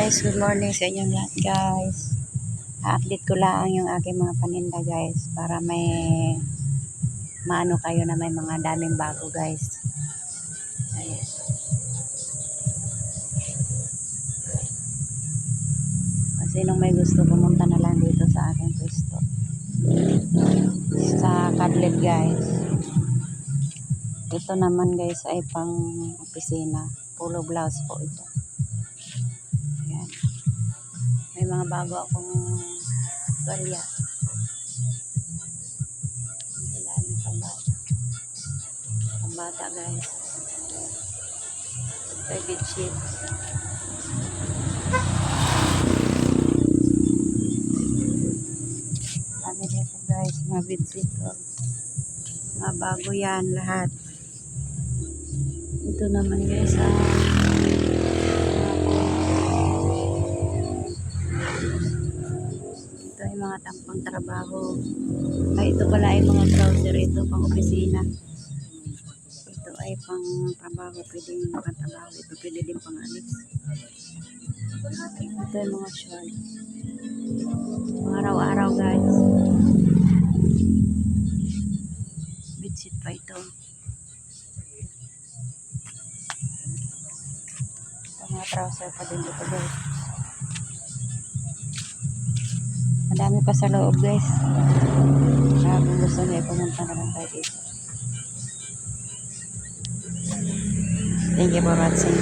guys, good morning sa inyong lahat guys. I-update ko lang yung aking mga paninda guys para may maano kayo na may mga daming bago guys. Ayan. Kasi nung may gusto pumunta na lang dito sa aking pwesto. Sa Kadlet guys. Ito naman guys ay pang opisina. Polo blouse po ito. Ayan. May mga bago akong barya. Kailangan pambata. Pambata guys. Ito ay bedsheet. Kami dito guys, mga bedsheet. Mga bago yan lahat. Ito naman guys ito ay mga tampang trabaho. Ay ito pala ay mga browser, ito pang opisina. Ito ay pang trabaho, pwedeng makatrabaho. Ito pwede din pang alis. Ito ay mga short. Mga araw-araw guys. Bedsheet pa ito. Mga trouser pa din dito guys. Madami pa sa loob guys. Kaya kung gusto nyo pumunta na lang tayo dito. Thank you for watching.